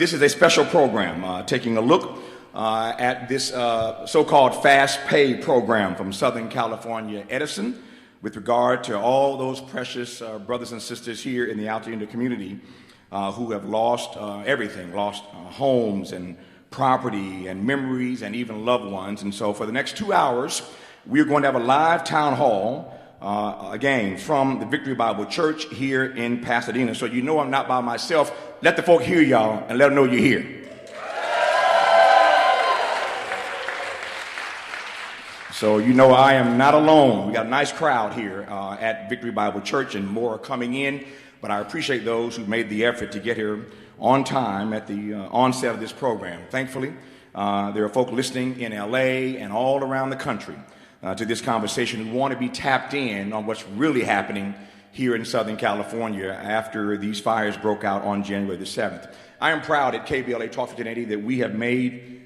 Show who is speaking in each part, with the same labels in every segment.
Speaker 1: This is a special program taking a look at this so-called fast pay program from Southern California Edison with regard to all those precious brothers and sisters here in the Altadena community who have lost everything, lost homes and property and memories and even loved ones. And so for the next 2 hours, we're going to have a live town hall again from the Victory Bible Church here in Pasadena. So you know I'm not by myself. Let the folk hear y'all and let them know you're here. So you know I am not alone. We got a nice crowd here at Victory Bible Church, and more are coming in. But I appreciate those who made the effort to get here on time at the onset of this program. Thankfully, there are folk listening in LA and all around the country to this conversation who want to be tapped in on what's really happening here in Southern California after these fires broke out on January the 7th. I am proud at KBLA Talk 1580 that we have made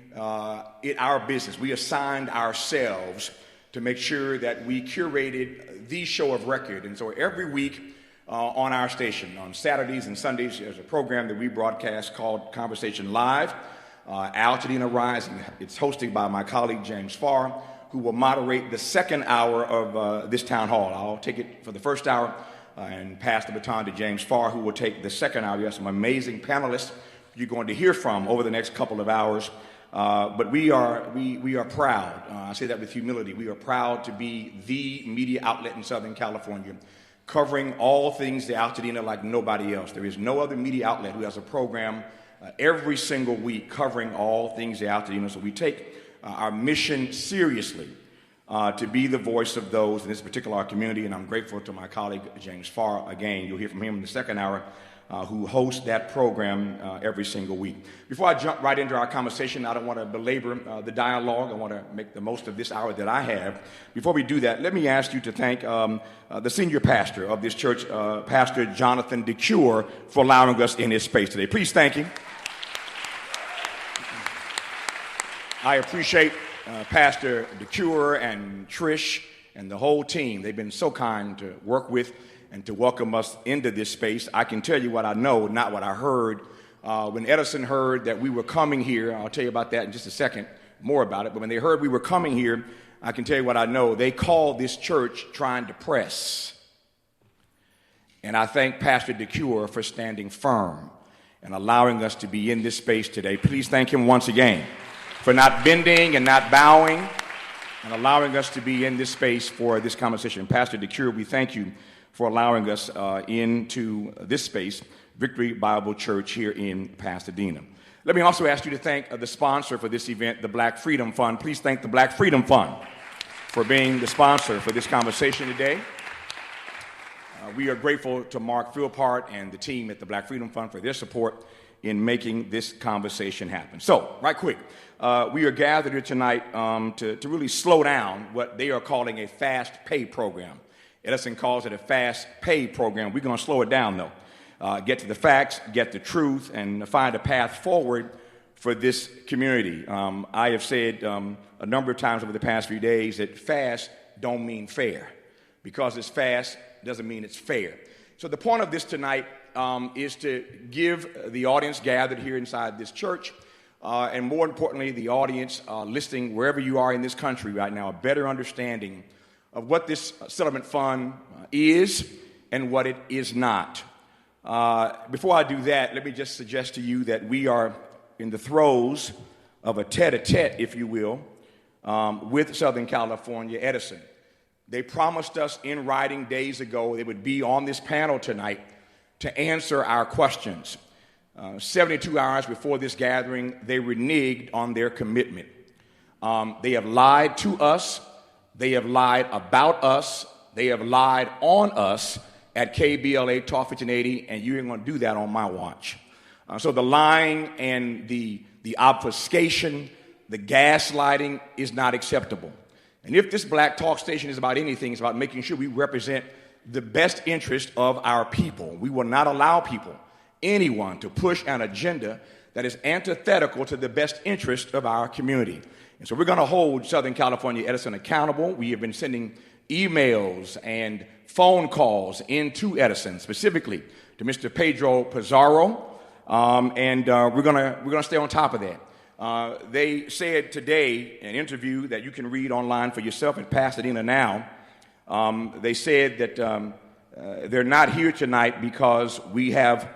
Speaker 1: it our business. We assigned ourselves to make sure that we curated the show of record. And so every week on our station, on Saturdays and Sundays, there's a program that we broadcast called Conversation Live, Altadena Rising. It's hosted by my colleague James Farr, who will moderate the second hour of this town hall. I'll take it for the first hour and pass the baton to James Farr, who will take the second hour. We have some amazing panelists you're going to hear from over the next couple of hours. But we are proud, I say that with humility, we are proud to be the media outlet in Southern California, covering all things the Altadena like nobody else. There is no other media outlet who has a program every single week covering all things the Altadena. So we take our mission seriously to be the voice of those in this particular community, and I'm grateful to my colleague James Farr. Again, you'll hear from him in the second hour, who hosts that program every single week. Before I jump right into our conversation, I don't want to belabor the dialogue. I want to make the most of this hour that I have. Before we do that, let me ask you to thank the senior pastor of this church, Pastor Jonathan DeCure, for allowing us in his space today. Please thank him. I appreciate Pastor DeCure and Trish and the whole team. They've been so kind to work with and to welcome us into this space. I can tell you what I know, not what I heard. When Edison heard that we were coming here, I'll tell you about that in just a second, more about it, but when they heard we were coming here, I can tell you what I know. They called this church trying to press. And I thank Pastor DeCure for standing firm and allowing us to be in this space today. Please thank him once again for not bending and not bowing and allowing us to be in this space for this conversation. Pastor DeCure, we thank you for allowing us into this space, Victory Bible Church here in Pasadena. Let me also ask you to thank the sponsor for this event, the Black Freedom Fund. Please thank the Black Freedom Fund for being the sponsor for this conversation today. We are grateful to Mark Philpart and the team at the Black Freedom Fund for their support in making this conversation happen. So, right quick, we are gathered here tonight to really slow down what they are calling a fast pay program. Edison calls it a fast pay program. We're going to slow it down, though. Get to the facts, get the truth, and find a path forward for this community. I have said a number of times over the past few days that fast don't mean fair. Because it's fast doesn't mean it's fair. So the point of this tonight is to give the audience gathered here inside this church, and more importantly, the audience listening wherever you are in this country right now, a better understanding of what this settlement fund is and what it is not. Before I do that, let me just suggest to you that we are in the throes of a tete-a-tete, if you will, with Southern California Edison. They promised us in writing days ago they would be on this panel tonight to answer our questions. 72 hours before this gathering, they reneged on their commitment. They have lied to us. They have lied about us. They have lied on us at KBLA Talk 1580, and you ain't going to do that on my watch. So the lying and the obfuscation, the gaslighting is not acceptable. And if this Black Talk station is about anything, it's about making sure we represent the best interest of our people. We will not allow people, anyone, to push an agenda that is antithetical to the best interest of our community. And so we're going to hold Southern California Edison accountable. We have been sending emails and phone calls into Edison, specifically to Mr. Pedro Pizarro, and we're gonna stay on top of that. They said today in an interview that you can read online for yourself in Pasadena Now. They said that they're not here tonight because we have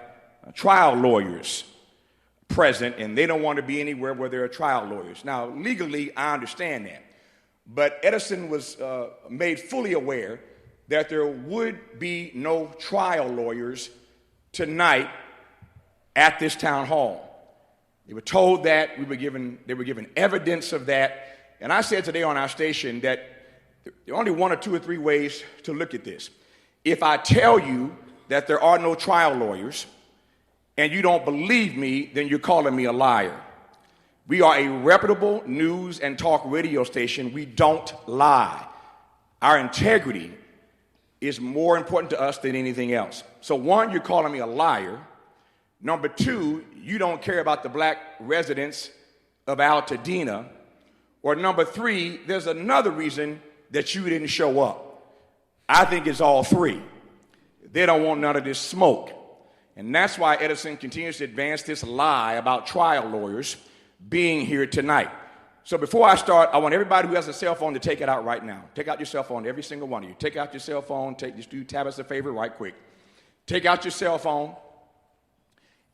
Speaker 1: trial lawyers present, and they don't want to be anywhere where there are trial lawyers. Now, legally, I understand that. But Edison was made fully aware that there would be no trial lawyers tonight at this town hall. They were told that, they were given evidence of that. And I said today on our station that there are only one or two or three ways to look at this. If I tell you that there are no trial lawyers and you don't believe me, then you're calling me a liar. We are a reputable news and talk radio station. We don't lie. Our integrity is more important to us than anything else. So one, you're calling me a liar. Number two, you don't care about the black residents of Altadena. Or number three, there's another reason that you didn't show up. I think it's all three. They don't want none of this smoke. And that's why Edison continues to advance this lie about trial lawyers being here tonight. So before I start, I want everybody who has a cell phone to take it out right now. Take out your cell phone, every single one of you. Take out your cell phone. Just do Tavis a favor right quick. Take out your cell phone.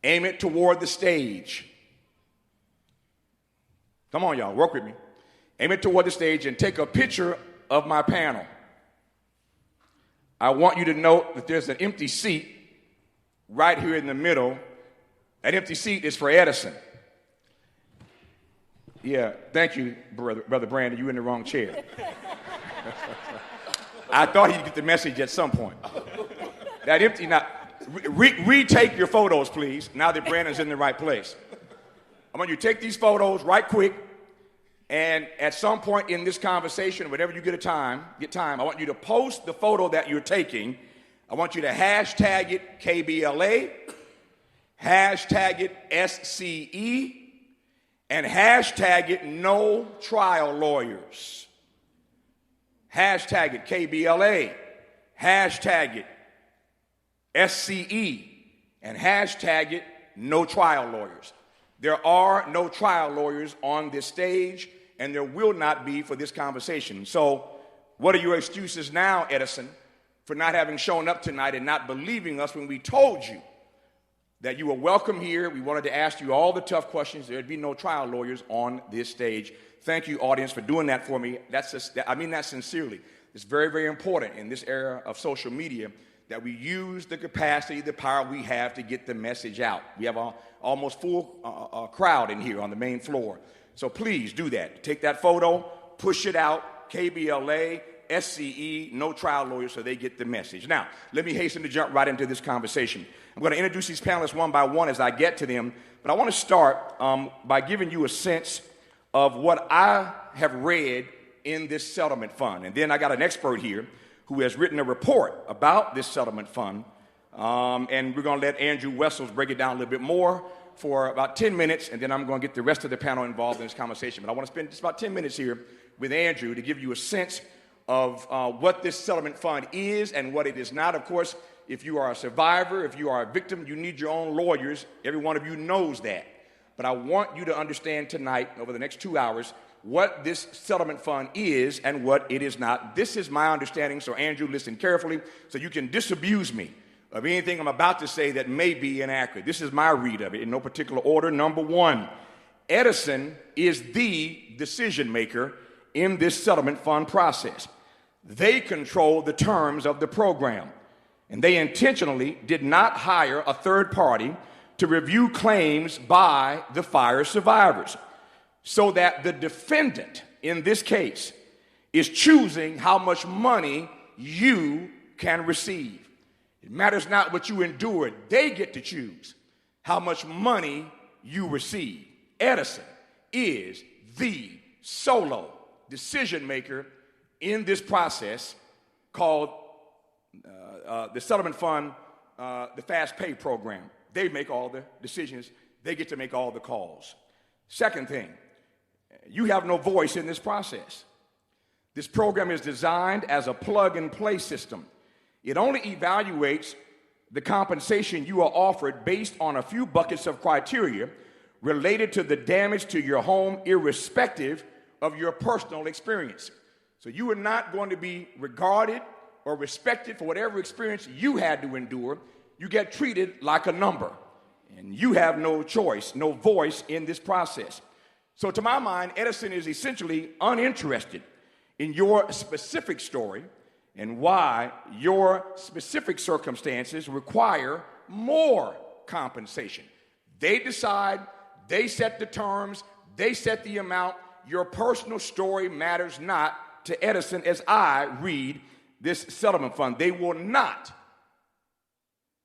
Speaker 1: Aim it toward the stage. Come on, y'all, work with me. Aim it toward the stage and take a picture of my panel. I want you to note that there's an empty seat right here in the middle. That empty seat is for Edison. Yeah, thank you, Brother Brandon. You in the wrong chair. I thought he'd get the message at some point. That empty, now, retake your photos, please, now that Brandon's in the right place. I want you to take these photos right quick, and at some point in this conversation, whenever you get time, I want you to post the photo that you're taking. I want you to hashtag it KBLA, hashtag it SCE, and hashtag it no trial lawyers. Hashtag it KBLA, hashtag it SCE, and hashtag it no trial lawyers. There are no trial lawyers on this stage, and there will not be for this conversation. So what are your excuses now, Edison, for not having shown up tonight and not believing us when we told you that you were welcome here? We wanted to ask you all the tough questions. There'd be no trial lawyers on this stage. Thank you, audience, for doing that for me. I mean that sincerely. It's very, very important in this era of social media that we use the capacity, the power we have to get the message out. We have an almost full crowd in here on the main floor. So please do that. Take that photo, push it out, KBLA, SCE, no trial lawyers, so they get the message. Now, let me hasten to jump right into this conversation. I'm going to introduce these panelists one by one as I get to them, but I want to start by giving you a sense of what I have read in this settlement fund. And then I got an expert here who has written a report about this settlement fund, and we're going to let Andrew Wessels break it down a little bit more for about 10 minutes, and then I'm going to get the rest of the panel involved in this conversation. But I want to spend just about 10 minutes here with Andrew to give you a sense of what this settlement fund is and what it is not. Of course, if you are a survivor, if you are a victim, you need your own lawyers. Every one of you knows that. But I want you to understand tonight, over the next 2 hours, what this settlement fund is and what it is not. This is my understanding, so Andrew, listen carefully so you can disabuse me of anything I'm about to say that may be inaccurate. This is my read of it in no particular order. Number one, Edison is the decision maker in this settlement fund process. They control the terms of the program, and they intentionally did not hire a third party to review claims by the fire survivors, so that the defendant in this case is choosing how much money you can receive. It matters not what you endured. They get to choose how much money you receive. Edison is the solo decision maker in this process called the settlement fund, the fast pay program. They make all the decisions. They get to make all the calls. Second thing, you have no voice in this process. This program is designed as a plug-and-play system. It only evaluates the compensation you are offered based on a few buckets of criteria related to the damage to your home, irrespective of your personal experience. So you are not going to be regarded or respected for whatever experience you had to endure. You get treated like a number, and you have no choice, no voice in this process. So to my mind, Edison is essentially uninterested in your specific story and why your specific circumstances require more compensation. They decide, they set the terms, they set the amount. Your personal story matters not to Edison as I read this settlement fund. They will not,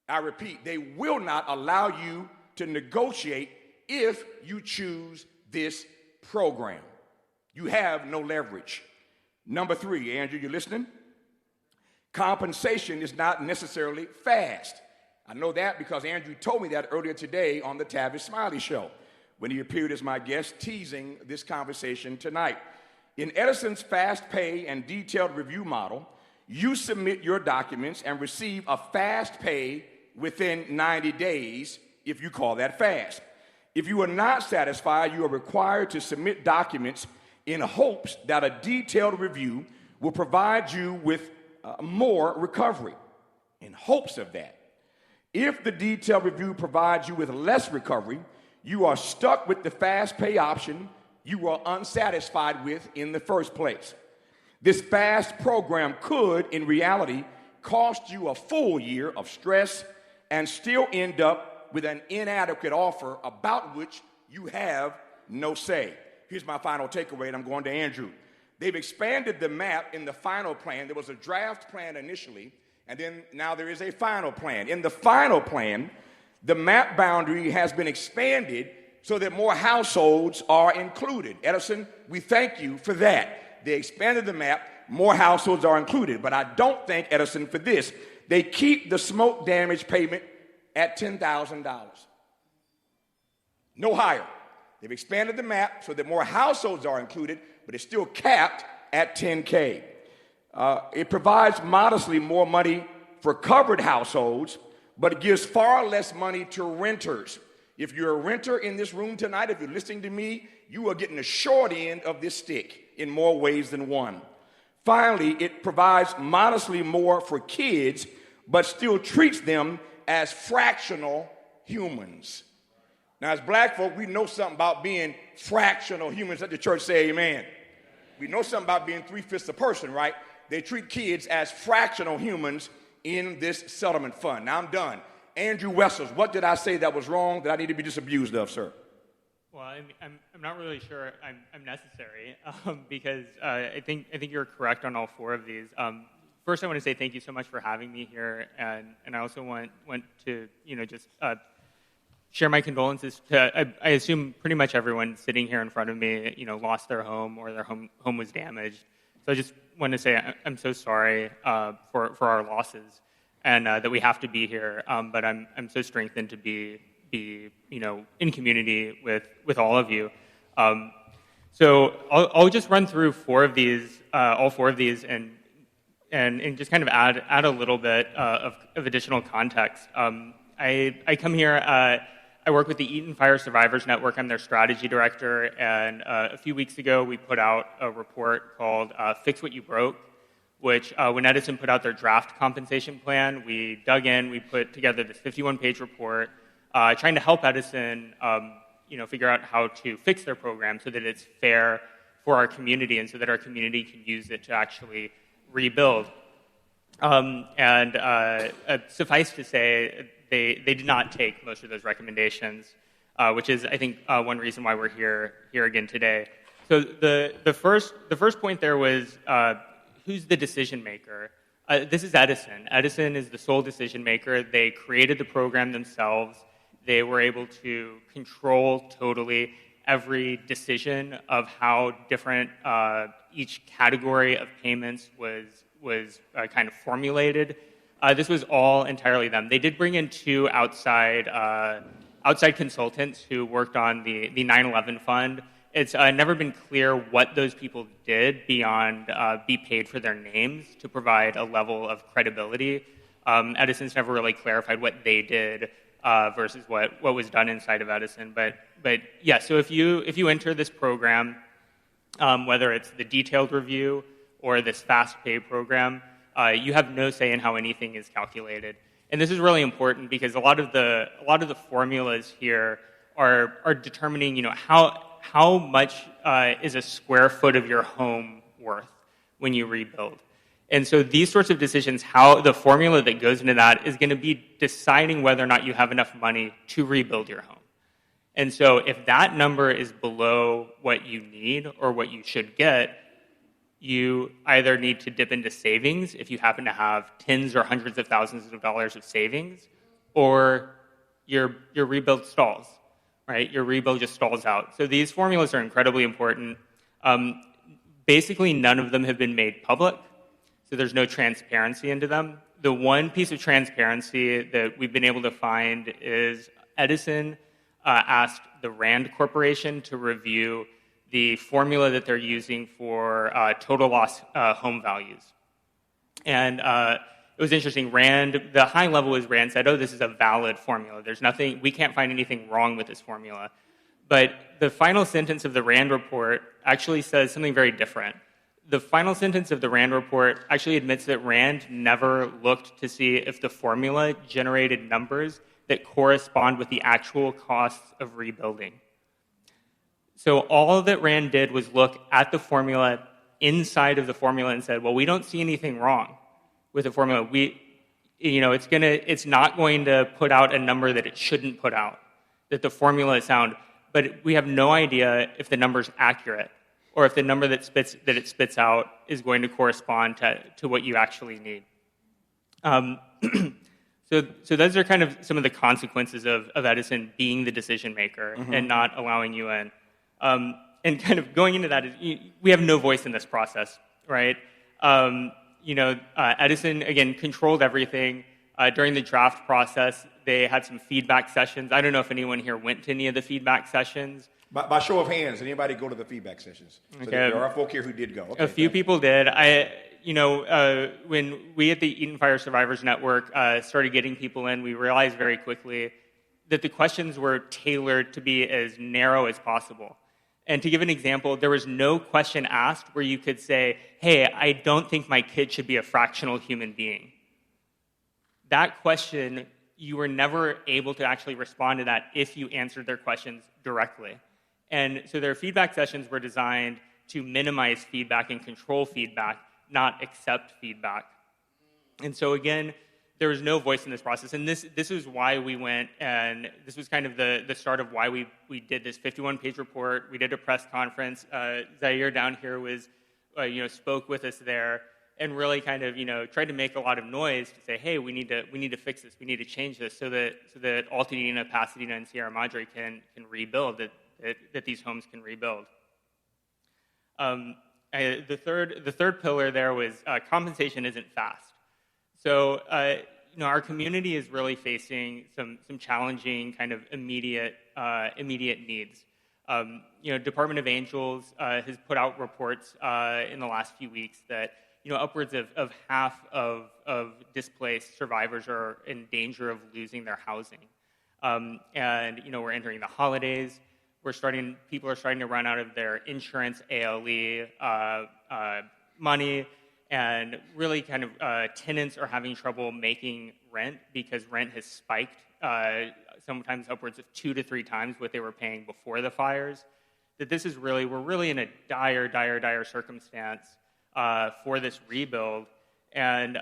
Speaker 1: I repeat, they will not allow you to negotiate if you choose this program. You have no leverage. Number 3, Andrew, you listening? Compensation is not necessarily fast. I know that because Andrew told me that earlier today on the Tavis Smiley show when he appeared as my guest teasing this conversation tonight. In Edison's fast pay and detailed review model, you submit your documents and receive a fast pay within 90 days if you call that fast. If you are not satisfied, you are required to submit documents in hopes that a detailed review will provide you with more recovery, in hopes of that. If the detailed review provides you with less recovery, you are stuck with the fast pay option you were unsatisfied with in the first place. This fast program could, in reality, cost you a full year of stress and still end up with an inadequate offer about which you have no say. Here's my final takeaway, and I'm going to Andrew. They've expanded the map in the final plan. There was a draft plan initially, and then now there is a final plan. In the final plan, the map boundary has been expanded so that more households are included. Edison, we thank you for that. They expanded the map, more households are included. But I don't thank Edison for this. They keep the smoke damage payment at $10,000. No higher. They've expanded the map so that more households are included, but it's still capped at $10K. It provides modestly more money for covered households, but it gives far less money to renters. If you're a renter in this room tonight, if you're listening to me, you are getting the short end of this stick in more ways than one. Finally, it provides modestly more for kids, but still treats them as fractional humans. Now, as black folk, we know something about being fractional humans. Let the church say amen. We know something about being 3/5 a person, right? They treat kids as fractional humans in this settlement fund. Now, I'm done. Andrew Wessels, what did I say that was wrong that I need to be disabused of, sir?
Speaker 2: Well, I'm not really sure I'm necessary because I think you're correct on all 4 of these. First, I want to say thank you so much for having me here, and I also want to just share my condolences to I assume pretty much everyone sitting here in front of me lost their home or their home was damaged. So I just want to say I'm so sorry for our losses and that we have to be here. But I'm so strengthened to be in community with all of you. So I'll just run through 4 of these, all 4 of these, and just kind of add a little bit of additional context. I come here. I work with the Eaton Fire Survivors Network. I'm their strategy director, and a few weeks ago we put out a report called "Fix What You Broke," which when Edison put out their draft compensation plan, we dug in. We put together this 51-page report, trying to help Edison, figure out how to fix their program so that it's fair for our community and so that our community can use it to actually rebuild. Suffice to say, they did not take most of those recommendations, which is, I think, one reason why we're here again today. So the first point there was who's the decision maker? This is Edison. Edison is the sole decision maker. They created the program themselves. They were able to control totally every decision of how different each category of payments was kind of formulated. This was all entirely them. They did bring in 2 outside consultants who worked on the 9/11 fund. It's never been clear what those people did beyond be paid for their names to provide a level of credibility. Edison's never really clarified what they did versus what was done inside of Edison. But yeah, so if you enter this program, whether it's the detailed review or this fast pay program, you have no say in how anything is calculated. And this is really important because a lot of the formulas here are determining, how much is a square foot of your home worth when you rebuild. And so these sorts of decisions, how the formula that goes into that is going to be deciding whether or not you have enough money to rebuild your home. And so if that number is below what you need or what you should get, you either need to dip into savings if you happen to have tens or hundreds of thousands of dollars of savings, or your rebuild stalls, right? Your rebuild just stalls out. So these formulas are incredibly important. Basically, none of them have been made public, so there's no transparency into them. The one piece of transparency that we've been able to find is Edison asked the Rand Corporation to review the formula that they're using for total loss home values. And it was interesting. Rand, the high level is Rand said, oh, this is a valid formula. There's nothing, we can't find anything wrong with this formula. But the final sentence of the Rand report actually says something very different. The final sentence of the Rand report actually admits that Rand never looked to see if the formula generated numbers that correspond with the actual costs of rebuilding. So all that Rand did was look at the formula inside of the formula and said, well, we don't see anything wrong with the formula. It's not going to put out a number that it shouldn't put out, that the formula is sound, but we have no idea if the number's accurate or if the number that it spits out is going to correspond to what you actually need. So those are kind of some of the consequences of Edison being the decision maker and not allowing you in. And kind of going into that, we have no voice in this process, right? Edison, again, controlled everything. During the draft process, they had some feedback sessions. I don't know if anyone here went to any of the feedback sessions.
Speaker 1: By show of hands, did anybody go to the feedback sessions? So
Speaker 2: okay.
Speaker 1: There are folk here who did go. Okay,
Speaker 2: a few people did. When we at the Eaton Fire Survivors Network started getting people in, we realized very quickly that the questions were tailored to be as narrow as possible. And to give an example, there was no question asked where you could say, hey, I don't think my kid should be a fractional human being. That question, you were never able to actually respond to that if you answered their questions directly. And so their feedback sessions were designed to minimize feedback and control feedback, not accept feedback. And so again, there was no voice in this process. And this is why we went, and this was kind of the start of why we did this 51-page report. We did a press conference. Zaire down here was, spoke with us there and really kind of, tried to make a lot of noise to say, hey, we need to fix this. We need to change this so that Altadena, Pasadena, and Sierra Madre can rebuild, that these homes can rebuild. The third pillar there was compensation isn't fast. So, our community is really facing some challenging kind of immediate needs. Department of Angels has put out reports in the last few weeks that upwards of half of displaced survivors are in danger of losing their housing. And we're entering the holidays. People are starting to run out of their insurance, ALE money. And really kind of tenants are having trouble making rent because rent has spiked sometimes upwards of 2 to 3 times what they were paying before the fires. That we're really in a dire circumstance for this rebuild. And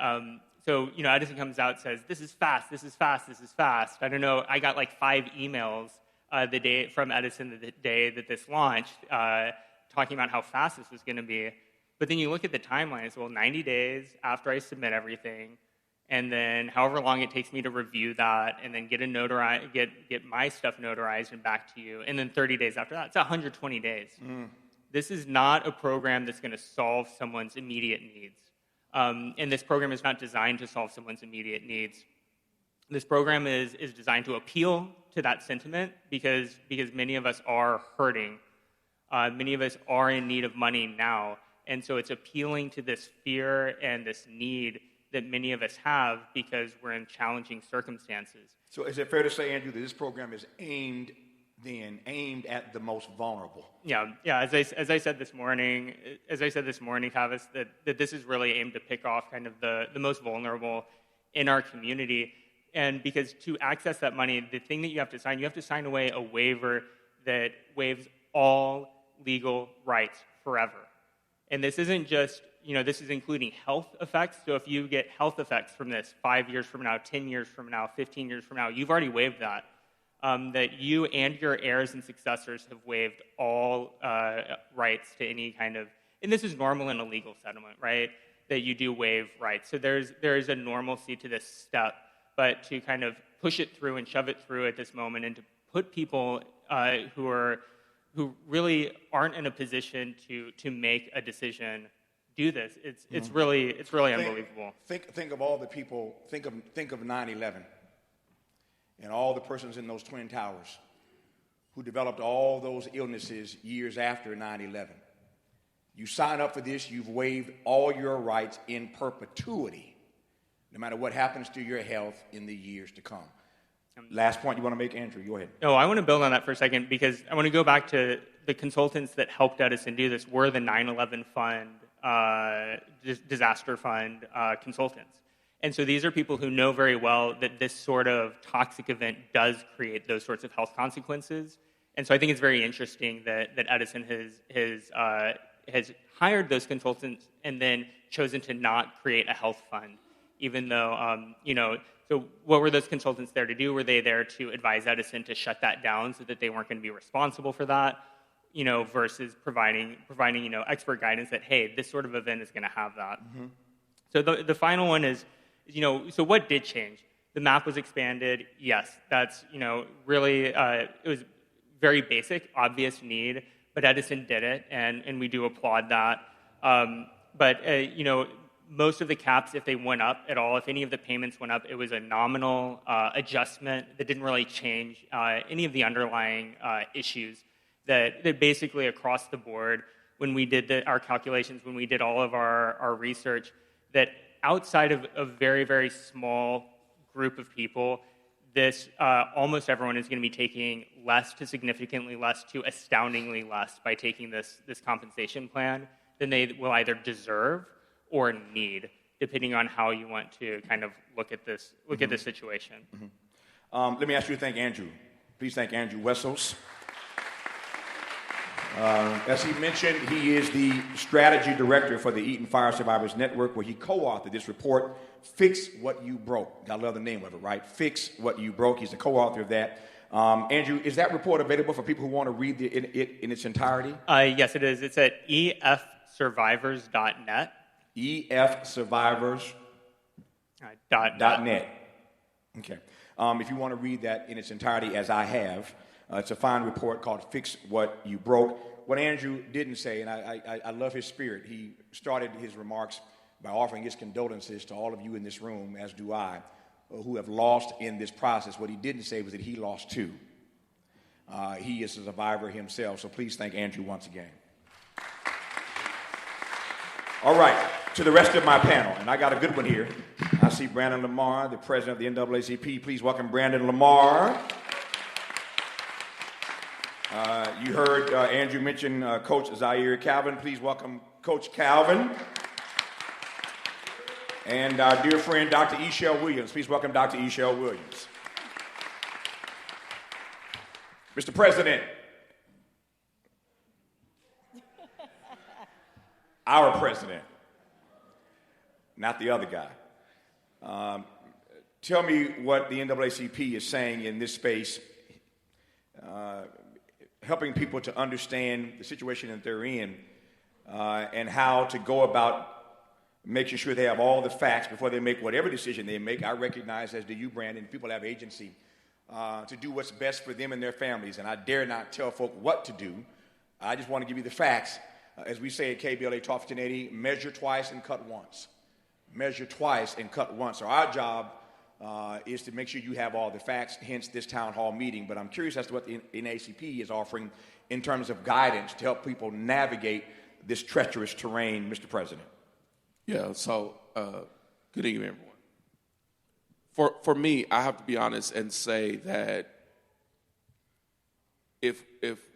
Speaker 2: so Edison comes out and says, this is fast. I don't know, I got like 5 emails the day from Edison the day that this launched talking about how fast this was going to be. But then you look at the timeline, it's 90 days after I submit everything, and then however long it takes me to review that, and then get my stuff notarized and back to you, and then 30 days after that. It's 120 days. This is not a program that's going to solve someone's immediate needs. And this program is not designed to solve someone's immediate needs. This program is designed to appeal to that sentiment because many of us are hurting. Many of us are in need of money now. And so it's appealing to this fear and this need that many of us have because we're in challenging circumstances.
Speaker 1: So is it fair to say, Andrew, that this program is aimed at the most vulnerable?
Speaker 2: Yeah. As I said this morning, Tavis, that this is really aimed to pick off kind of the most vulnerable in our community. And because to access that money, the thing that you have to sign away a waiver that waives all legal rights forever. And this isn't just, this is including health effects. So if you get health effects from this 5 years from now, 10 years from now, 15 years from now, you've already waived that. That you and your heirs and successors have waived all rights to any kind of, and this is normal in a legal settlement, right? That you do waive rights. So there is a normalcy to this step, but to kind of push it through and shove it through at this moment, and to put people who really aren't in a position to make a decision do this. It's really unbelievable.
Speaker 1: Think of all the people. Think of 9/11 and all the persons in those Twin Towers who developed all those illnesses years after 9/11. You sign up for this, you've waived all your rights in perpetuity, no matter what happens to your health in the years to come. Last point you want to make, Andrew, go ahead.
Speaker 2: No, I want to build on that for a second, because I want to go back to the consultants that helped Edison do this were the 9/11 fund, disaster fund consultants. And so these are people who know very well that this sort of toxic event does create those sorts of health consequences. And so I think it's very interesting that Edison has hired those consultants and then chosen to not create a health fund, even though, so what were those consultants there to do? Were they there to advise Edison to shut that down so that they weren't going to be responsible for that, versus providing expert guidance that, hey, this sort of event is going to have that. Mm-hmm. So the final one is, so what did change? The map was expanded. Yes, that's, really, it was very basic, obvious need, but Edison did it, and we do applaud that. But most of the caps, if they went up at all, if any of the payments went up, it was a nominal adjustment that didn't really change any of the underlying issues that basically across the board, when we did our calculations, when we did all of our research, that outside of a very, very small group of people, this almost everyone is going to be taking less to significantly less to astoundingly less by taking this compensation plan than they will either deserve or need, depending on how you want to kind of look at this situation.
Speaker 1: Mm-hmm. Let me ask you to thank Andrew. Please thank Andrew Wessels. As he mentioned, he is the strategy director for the Eaton Fire Survivors Network, where he co-authored this report, Fix What You Broke. I love the name of it, right? Fix What You Broke. He's the co-author of that. Andrew, is that report available for people who want to read it in its entirety?
Speaker 2: Yes, it is. It's at efsurvivors.net.
Speaker 1: efsurvivors.net. Okay. If you want to read that in its entirety, as I have, it's a fine report called Fix What You Broke. What Andrew didn't say, and I love his spirit, he started his remarks by offering his condolences to all of you in this room, as do I, who have lost in this process. What he didn't say was that he lost too. He is a survivor himself, so please thank Andrew once again. All right, to the rest of my panel, and I got a good one here. I see Brandon Lamar, the president of the NAACP. Please welcome Brandon Lamar. You heard Andrew mention Coach Zaire Calvin. Please welcome Coach Calvin. And our dear friend, Dr. Echelle Williams. Please welcome Dr. Echelle Williams. Mr. President, our president, not the other guy. Tell me what the NAACP is saying in this space, helping people to understand the situation that they're in, and how to go about making sure they have all the facts before they make whatever decision they make. I recognize, as do you, Brandon, people have agency to do what's best for them and their families, and I dare not tell folk what to do. I just want to give you the facts. As we say at KBLA Talk 1080, measure twice and cut once. Measure twice and cut once. So our job is to make sure you have all the facts, hence this town hall meeting. But I'm curious as to what the NAACP is offering in terms of guidance to help people navigate this treacherous terrain, Mr. President.
Speaker 3: Yeah, so Good evening, everyone. For me, I have to be honest and say that if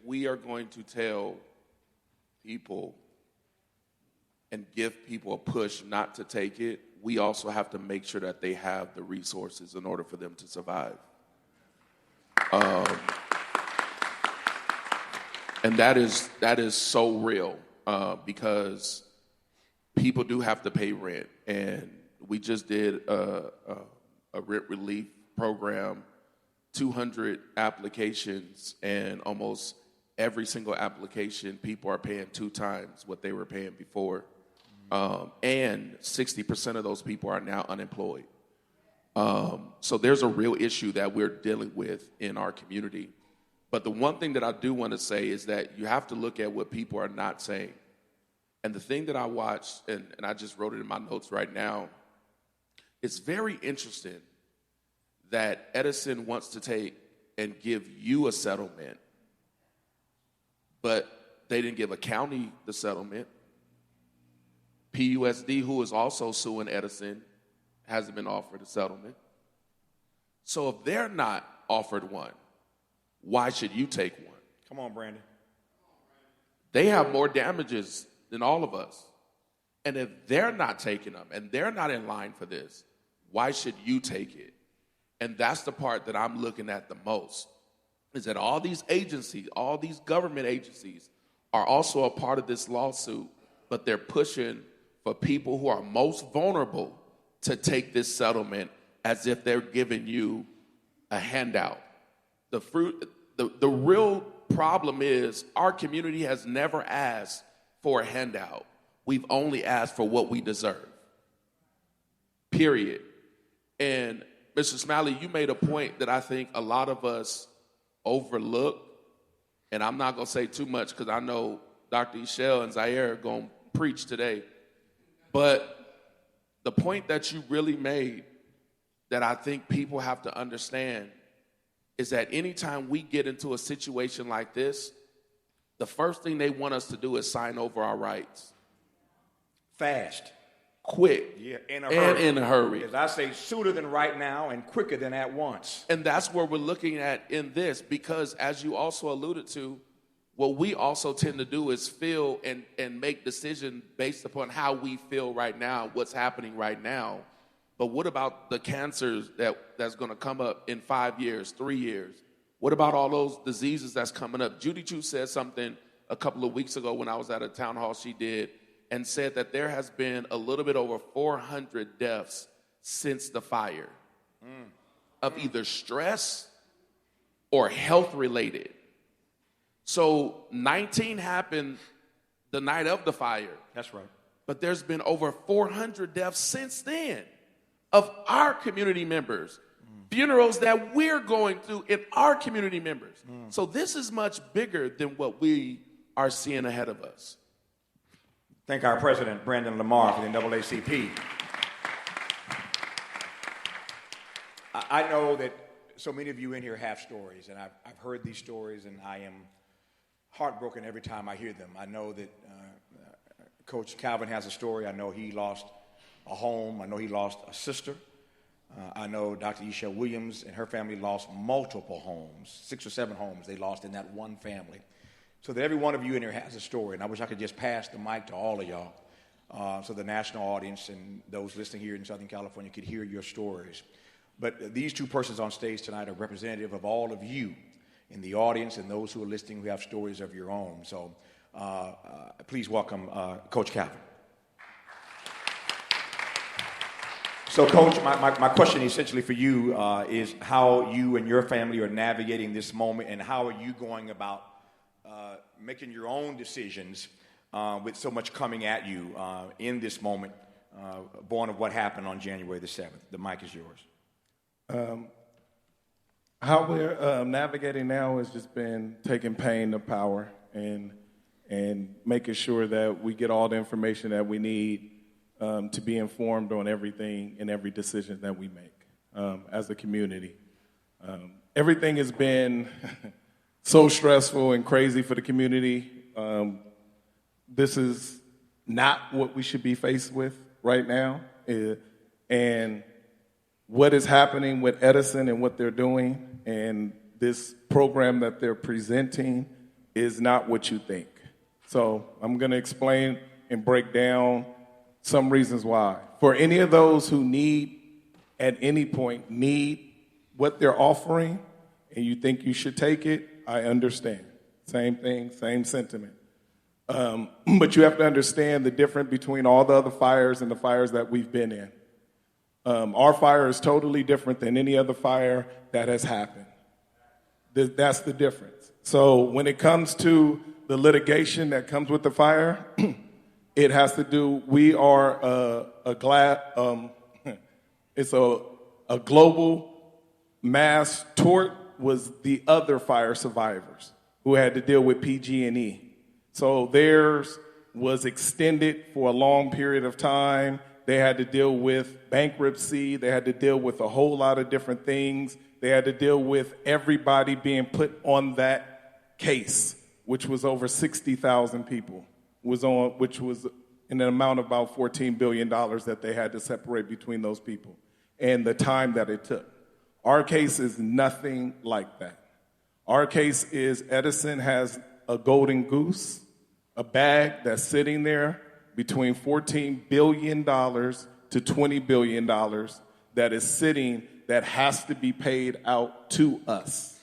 Speaker 3: we are going to tell people and give people a push not to take it, we also have to make sure that they have the resources in order for them to survive. And that is so real because people do have to pay rent. And we just did a rent relief program, 200 applications, and almost every single application, people are paying 2 times what they were paying before. And 60% of those people are now unemployed. So there's a real issue that we're dealing with in our community. But the one thing that I do want to say is that you have to look at what people are not saying. And the thing that I watched, and I just wrote it in my notes right now, it's very interesting that Edison wants to take and give you a settlement, but they didn't give a county the settlement. PUSD, who is also suing Edison, hasn't been offered a settlement. So if they're not offered one, why should you take one?
Speaker 1: Come on, Brandon.
Speaker 3: They have more damages than all of us. And if they're not taking them and they're not in line for this, why should you take it? And that's the part that I'm looking at the most, is that all these agencies, all these government agencies are also a part of this lawsuit, but they're pushing for people who are most vulnerable to take this settlement as if they're giving you a handout. The real problem is our community has never asked for a handout. We've only asked for what we deserve, period. And Mr. Smiley, you made a point that I think a lot of us overlook, and I'm not going to say too much because I know Dr. Echelle and Zaire are going to preach today. But the point that you really made that I think people have to understand is that anytime we get into a situation like this, the first thing they want us to do is sign over our rights.
Speaker 1: Fast.
Speaker 3: Quick.
Speaker 1: Yeah, in a hurry.
Speaker 3: And in a hurry.
Speaker 1: As I say, sooner than right now and quicker than at once.
Speaker 3: And that's what we're looking at in this, because as you also alluded to, what we also tend to do is feel and make decisions based upon how we feel right now, what's happening right now. But what about the cancers that's going to come up in 5 years, 3 years? What about all those diseases that's coming up? Judy Chu said something a couple of weeks ago when I was at a town hall she did, and said that there has been a little bit over 400 deaths since the fire of either stress or health-related. So 19 happened the night of the fire.
Speaker 1: That's right.
Speaker 3: But there's been over 400 deaths since then of our community members, funerals that we're going through in our community members. So this is much bigger than what we are seeing ahead of us.
Speaker 1: Thank our president, Brandon Lamar, for the NAACP. I know that so many of you in here have stories, and I've heard these stories, and I am heartbroken every time I hear them. I know that Coach Calvin has a story. I know he lost a home. I know he lost a sister. I know Dr. Echelle Williams and her family lost multiple homes, 6 or 7 homes they lost in that one family. So that every one of you in here has a story, and I wish I could just pass the mic to all of y'all so the national audience and those listening here in Southern California could hear your stories. But these 2 persons on stage tonight are representative of all of you in the audience and those who are listening who have stories of your own. So please welcome Coach Calvin. So, Coach, my question essentially for you is how you and your family are navigating this moment, and how are you going about making your own decisions with so much coming at you in this moment, born of what happened on January the 7th. The mic is yours.
Speaker 4: How we're navigating now has just been taking pain to power and making sure that we get all the information that we need to be informed on everything and every decision that we make as a community. Everything has been so stressful and crazy for the community. This is not what we should be faced with right now. And what is happening with Edison and what they're doing and this program that they're presenting is not what you think. So I'm going to explain and break down some reasons why. For any of those who at any point, need what they're offering, and you think you should take it, I understand. Same thing, same sentiment. But you have to understand the difference between all the other fires and the fires that we've been in. Our fire is totally different than any other fire that has happened. That's the difference. So when it comes to the litigation that comes with the fire, it has to do, we are it's a global mass tort was the other fire survivors who had to deal with PG&E. So theirs was extended for a long period of time. They had to deal with bankruptcy. They had to deal with a whole lot of different things. They had to deal with everybody being put on that case, which was over 60,000 people, which was in an amount of about $14 billion that they had to separate between those people and the time that it took. Our case is nothing like that. Our case is Edison has a golden goose, a bag that's sitting there between $14 billion to $20 billion that is sitting that has to be paid out to us.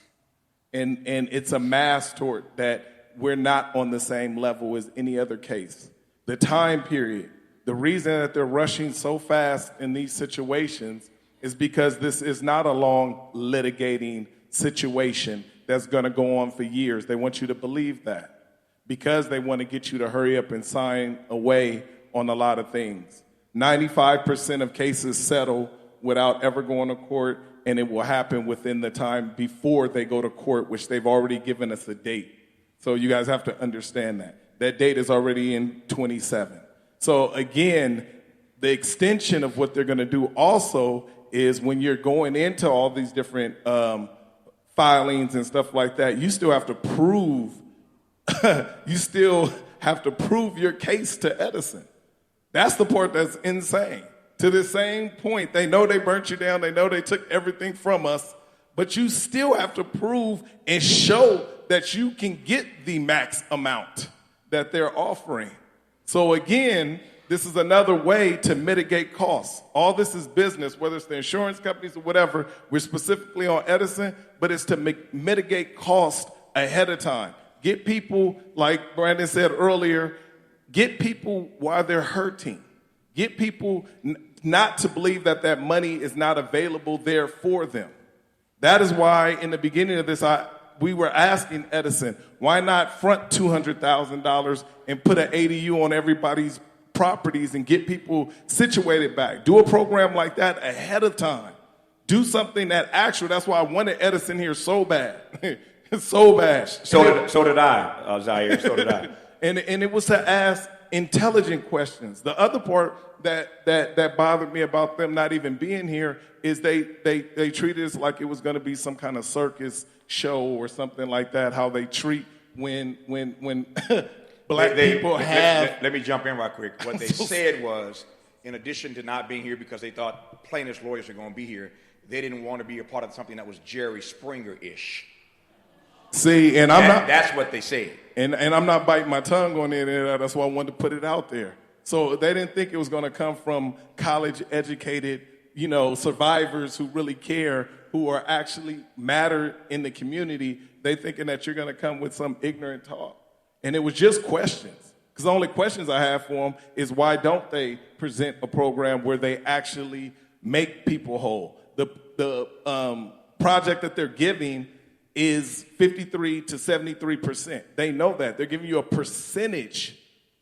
Speaker 4: And it's a mass tort that we're not on the same level as any other case. The time period, the reason that they're rushing so fast in these situations is because this is not a long litigating situation that's going to go on for years. They want you to believe that because they want to get you to hurry up and sign away on a lot of things. 95% of cases settle without ever going to court, and it will happen within the time before they go to court, which they've already given us a date. So you guys have to understand that. That date is already in 27. So again, the extension of what they're going to do also is when you're going into all these different filings and stuff like that, you still have to prove your case to Edison. That's the part that's insane. To the same point, they know they burnt you down, they know they took everything from us, but you still have to prove and show that you can get the max amount that they're offering. So again, this is another way to mitigate costs. All this is business, whether it's the insurance companies or whatever. We're specifically on Edison, but it's to mitigate cost ahead of time. Get people, like Brandon said earlier, get people while they're hurting. Get people not to believe that that money is not available there for them. That is why in the beginning of this, we were asking Edison, why not front $200,000 and put an ADU on everybody's properties and get people situated back? Do a program like that ahead of time. Do something that actually, that's why I wanted Edison here so bad. So bad.
Speaker 1: So did I, Zaire, so did I.
Speaker 4: And it was to ask intelligent questions. The other part that bothered me about them not even being here is they treated us like it was going to be some kind of circus show or something like that, how they treat when black people have...
Speaker 1: Let me jump in right quick. What they said was, in addition to not being here because they thought plaintiffs' lawyers were going to be here, they didn't want to be a part of something that was Jerry Springer-ish.
Speaker 4: See, and
Speaker 1: that's what they said.
Speaker 4: And I'm not biting my tongue on it, and that's why I wanted to put it out there. So they didn't think it was going to come from college-educated, survivors who really care, who are actually matter in the community. They thinking that you're going to come with some ignorant talk. And it was just questions. Because the only questions I have for them is why don't they present a program where they actually make people whole? The project that they're giving is 53 to 73%. They know that. They're giving you a percentage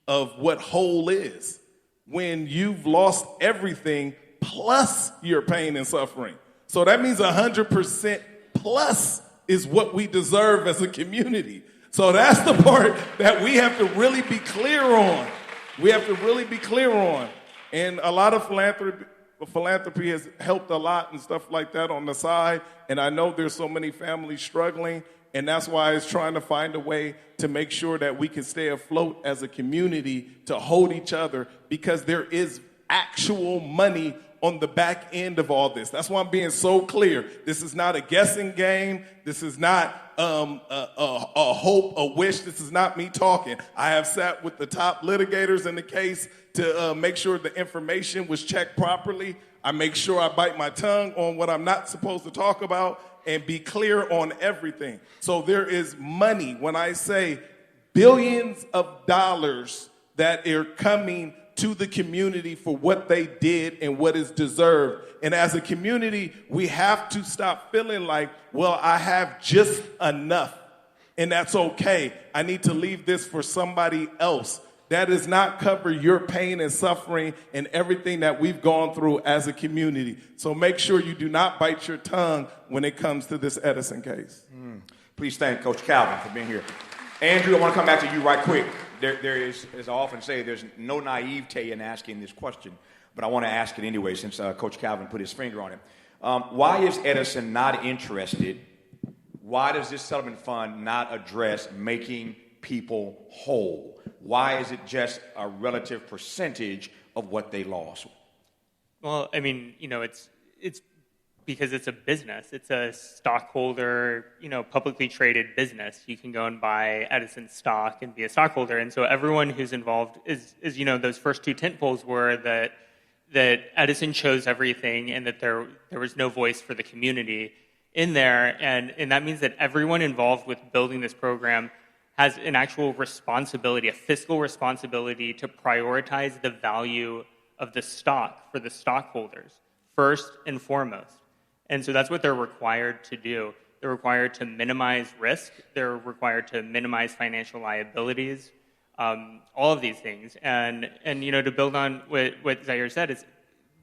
Speaker 4: of what whole is when you've lost everything plus your pain and suffering. So that means 100% plus is what we deserve as a community. So that's the part that we have to really be clear on. We have to really be clear on. And a lot of philanthropy has helped a lot and stuff like that on the side. And I know there's so many families struggling. And that's why it's trying to find a way to make sure that we can stay afloat as a community to hold each other, because there is actual money on the back end of all this. That's why I'm being so clear. This is not a guessing game. This is not a hope, a wish. This is not me talking. I have sat with the top litigators in the case to make sure the information was checked properly. I make sure I bite my tongue on what I'm not supposed to talk about and be clear on everything. So there is money, when I say billions of dollars that are coming to the community for what they did and what is deserved. And as a community, we have to stop feeling like, well, I have just enough, and that's okay. I need to leave this for somebody else. That does not cover your pain and suffering and everything that we've gone through as a community. So make sure you do not bite your tongue when it comes to this Edison case.
Speaker 1: Please thank Coach Calvin for being here. Andrew, I want to come back to you right quick. There is, as I often say, there's no naivete in asking this question, but I want to ask it anyway since Coach Calvin put his finger on it. Why is Edison not interested? Why does this settlement fund not address making people whole? Why is it just a relative percentage of what they lost?
Speaker 2: Well, I mean, it's because it's a business. It's a stockholder, publicly traded business. You can go and buy Edison stock and be a stockholder. And so everyone who's involved is those first two tentpoles were that Edison chose everything and that there was no voice for the community in there. And that means that everyone involved with building this program has an actual responsibility, a fiscal responsibility to prioritize the value of the stock for the stockholders first and foremost. And so that's what they're required to do. They're required to minimize risk. They're required to minimize financial liabilities, all of these things. And to build on what Zaire said, is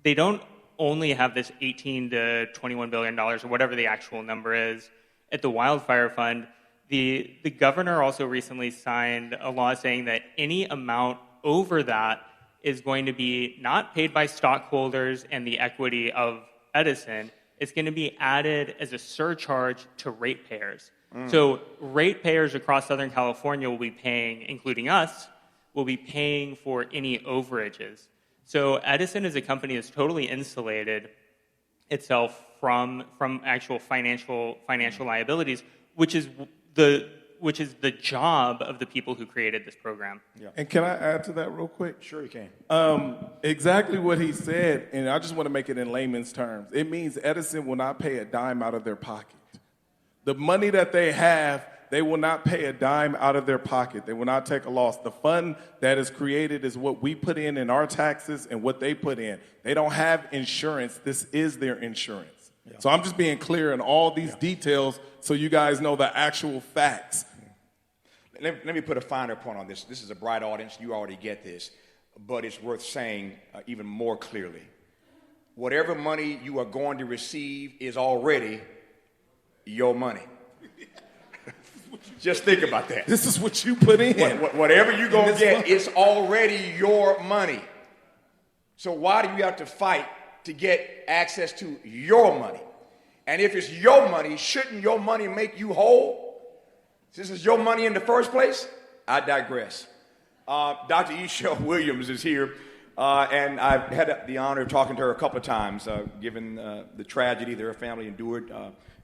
Speaker 2: they don't only have this $18 to $21 billion or whatever the actual number is at the Wildfire Fund. The governor also recently signed a law saying that any amount over that is going to be not paid by stockholders and the equity of Edison. It's going to be added as a surcharge to ratepayers. So ratepayers across Southern California will be paying, including us, will be paying for any overages. So Edison as a company is totally insulated itself from actual financial liabilities, which is the job of the people who created this program.
Speaker 4: Yeah. And can I add to that real quick?
Speaker 1: Sure you can.
Speaker 4: Exactly what he said, and I just want to make it in layman's terms. It means Edison will not pay a dime out of their pocket. The money that they have, they will not pay a dime out of their pocket. They will not take a loss. The fund that is created is what we put in our taxes and what they put in. They don't have insurance. This is their insurance. Yeah. So I'm just being clear in all these details so you guys know the actual facts.
Speaker 1: Let me put a finer point on this. This is a bright audience. You already get this. But it's worth saying even more clearly. Whatever money you are going to receive is already your money. Just think about that.
Speaker 4: This is what you put in.
Speaker 1: Whatever you're going to get, it's already your money. So why do you have to fight to get access to your money? And if it's your money, shouldn't your money make you whole? This is your money in the first place? I digress. Dr. Echelle Williams is here, and I've had the honor of talking to her a couple of times, given the tragedy that her family endured,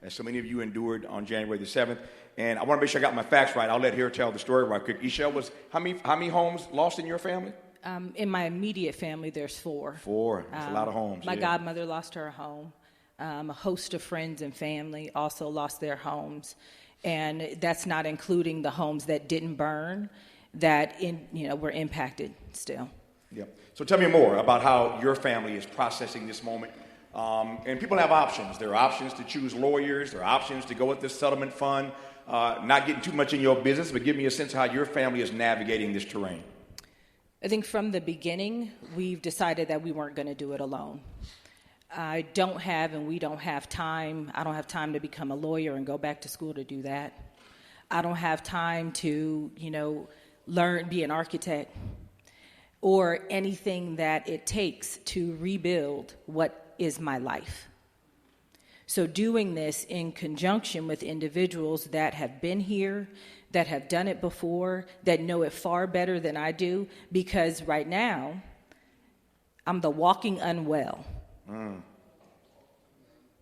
Speaker 1: as so many of you endured on January the 7th. And I want to make sure I got my facts right. I'll let her tell the story right quick. Echelle, how many homes lost in your family?
Speaker 5: In my immediate family, there's 4.
Speaker 1: 4. That's a lot of homes.
Speaker 5: My godmother lost her home. A host of friends and family also lost their homes. And that's not including the homes that didn't burn, that were impacted still. Yeah.
Speaker 1: So tell me more about how your family is processing this moment. And people have options. There are options to choose lawyers. There are options to go with this settlement fund. Not getting too much in your business, but give me a sense of how your family is navigating this terrain.
Speaker 5: I think from the beginning, we've decided that we weren't going to do it alone. I don't have and we don't have time. I don't have time to become a lawyer and go back to school to do that. I don't have time to, learn, be an architect, or anything that it takes to rebuild what is my life. So doing this in conjunction with individuals that have been here, that have done it before, that know it far better than I do, because right now, I'm the walking unwell.
Speaker 1: The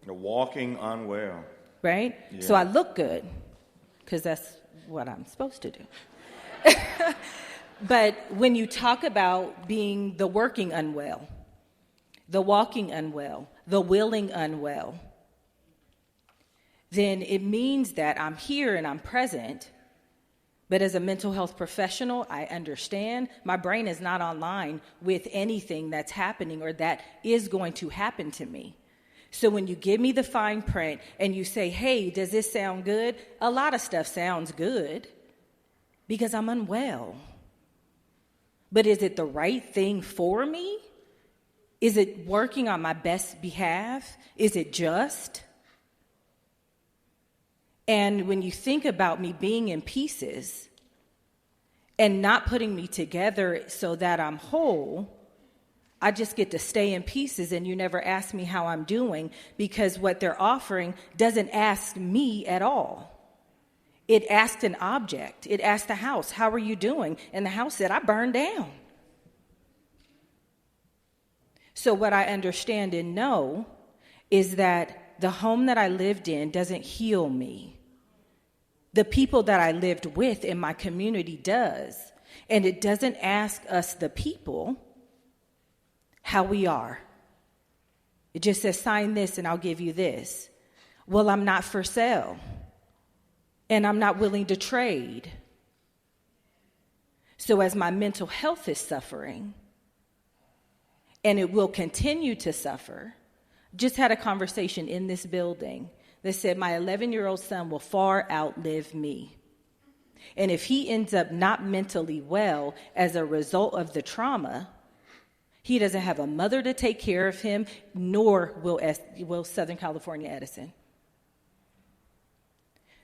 Speaker 1: walking unwell.
Speaker 5: Right?
Speaker 1: Yeah.
Speaker 5: So I look good because that's what I'm supposed to do. But when you talk about being the working unwell, the walking unwell, the willing unwell, then it means that I'm here and I'm present. But as a mental health professional, I understand my brain is not online with anything that's happening or that is going to happen to me. So when you give me the fine print and you say, hey, does this sound good? A lot of stuff sounds good because I'm unwell. But is it the right thing for me? Is it working on my best behalf? Is it just? And when you think about me being in pieces and not putting me together so that I'm whole, I just get to stay in pieces and you never ask me how I'm doing because what they're offering doesn't ask me at all. It asked an object. It asked the house, how are you doing? And the house said, I burned down. So what I understand and know is that the home that I lived in doesn't heal me. The people that I lived with in my community does. And it doesn't ask us, the people, how we are. It just says, sign this and I'll give you this. Well, I'm not for sale. And I'm not willing to trade. So as my mental health is suffering, and it will continue to suffer, just had a conversation in this building that said my 11-year-old son will far outlive me. And if he ends up not mentally well as a result of the trauma, he doesn't have a mother to take care of him, nor will Southern California Edison.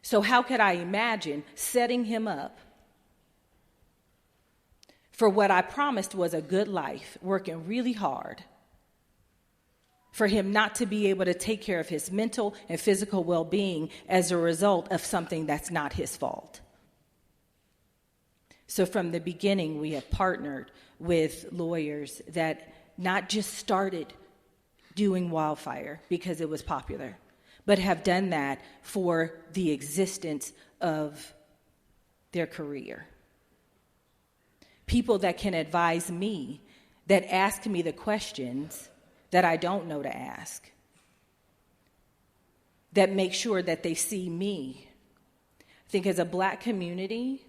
Speaker 5: So how could I imagine setting him up for what I promised was a good life, working really hard, for him not to be able to take care of his mental and physical well-being as a result of something that's not his fault? So from the beginning, we have partnered with lawyers that not just started doing Wildfire because it was popular, but have done that for the existence of their career. People that can advise me, that ask me the questions that I don't know to ask, that make sure that they see me. I think as a Black community,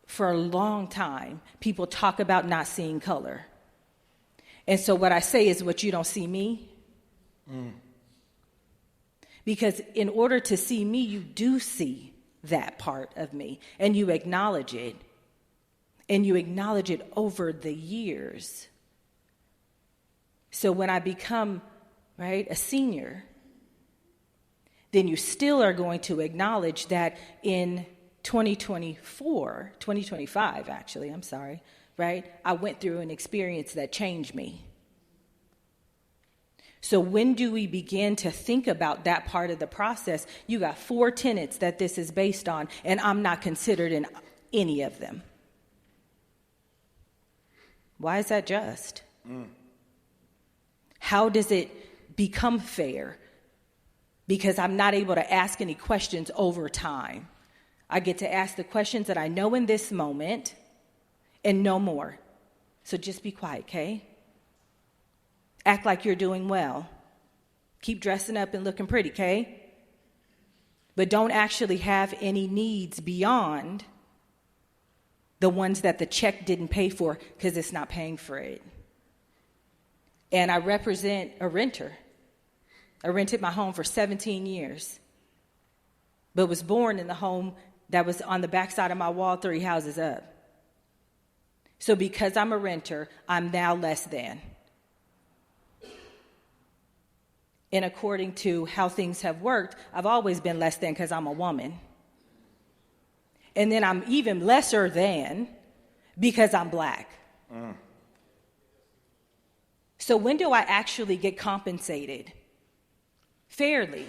Speaker 5: for a long time, people talk about not seeing color. And so what I say is, what you don't see me? Because in order to see me, you do see that part of me, and you acknowledge it. And you acknowledge it over the years. So when I become, a senior, then you still are going to acknowledge that in 2025, actually, I went through an experience that changed me. So when do we begin to think about that part of the process? You got 4 tenets that this is based on, and I'm not considered in any of them. Why is that just? How does it become fair? Because I'm not able to ask any questions over time. I get to ask the questions that I know in this moment and no more. So just be quiet, okay? Act like you're doing well. Keep dressing up and looking pretty, okay? But don't actually have any needs beyond the ones that the check didn't pay for because it's not paying for it. And I represent a renter. I rented my home for 17 years, but was born in the home that was on the backside of my wall 3 houses up. So because I'm a renter, I'm now less than. And according to how things have worked, I've always been less than because I'm a woman. And then I'm even lesser than because I'm Black. So when do I actually get compensated fairly?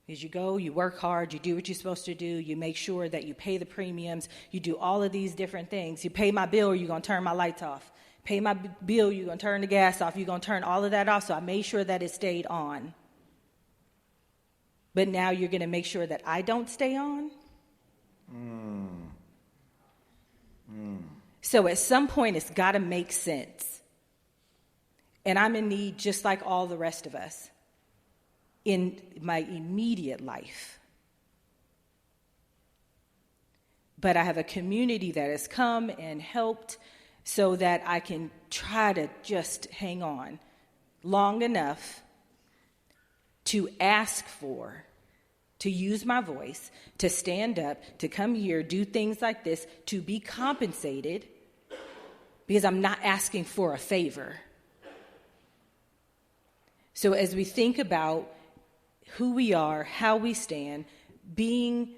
Speaker 5: Because you go, you work hard, you do what you're supposed to do, you make sure that you pay the premiums, you do all of these different things. You pay my bill or you're going to turn my lights off. Pay my bill, you're going to turn the gas off, you're going to turn all of that off. So I made sure that it stayed on. But now you're going to make sure that I don't stay on? So at some point, it's got to make sense. And I'm in need, just like all the rest of us, in my immediate life. But I have a community that has come and helped so that I can try to just hang on long enough to ask for, to use my voice, to stand up, to come here, do things like this, to be compensated, because I'm not asking for a favor. So as we think about who we are, how we stand, being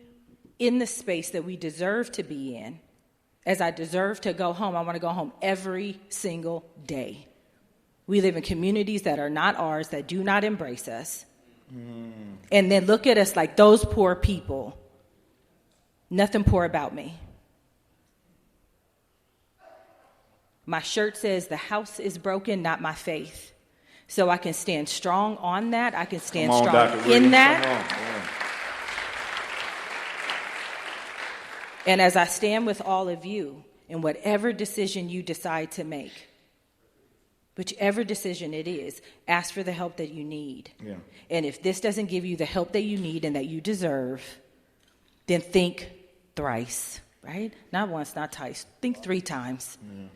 Speaker 5: in the space that we deserve to be in, as I deserve to go home, I want to go home every single day. We live in communities that are not ours, that do not embrace us. And then look at us like those poor people. Nothing poor about me. My shirt says the house is broken, not my faith. So I can stand strong on that. I can stand strong in that. And as I stand with all of you in whatever decision you decide to make, whichever decision it is, ask for the help that you need. Yeah. And if this doesn't give you the help that you need and that you deserve, then think thrice, right? Not once, not twice. Think 3 times. Yeah.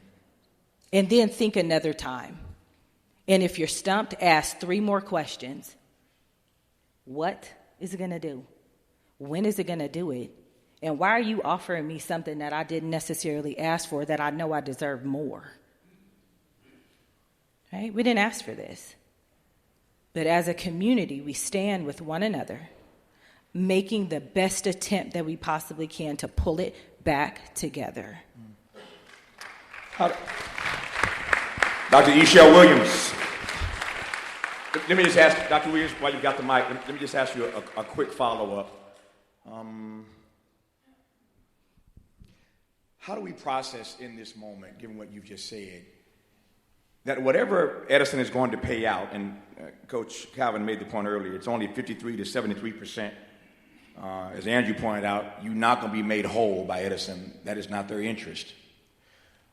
Speaker 5: And then think another time. And if you're stumped, ask 3 more questions. What is it going to do? When is it going to do it? And why are you offering me something that I didn't necessarily ask for, that I know I deserve more? Right? We didn't ask for this. But as a community, we stand with one another, making the best attempt that we possibly can to pull it back together.
Speaker 1: Dr. Echelle Williams. Let me just ask, Dr. Williams, while you got the mic, let me just ask you a quick follow-up. How do we process in this moment, given what you've just said, that whatever Edison is going to pay out, and Coach Calvin made the point earlier, it's only 53 to 73%. As Andrew pointed out, you're not going to be made whole by Edison. That is not their interest.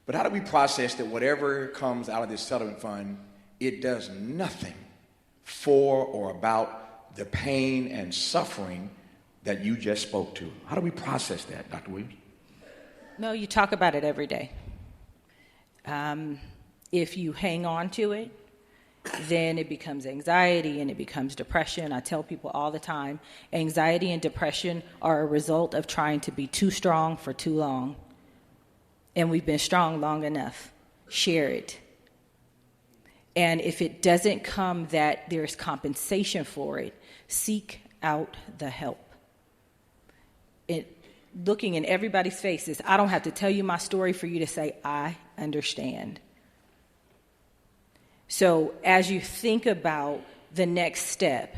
Speaker 1: But how do we process that whatever comes out of this settlement fund, it does nothing for or about the pain and suffering that you just spoke to? How do we process that, Dr. Williams?
Speaker 5: No, you talk about it every day. If you hang on to it, then it becomes anxiety and it becomes depression. I tell people all the time, anxiety and depression are a result of trying to be too strong for too long. And we've been strong long enough. Share it. And if it doesn't come that there's compensation for it, seek out the help. Looking in everybody's faces, I don't have to tell you my story for you to say, I understand. So as you think about the next step,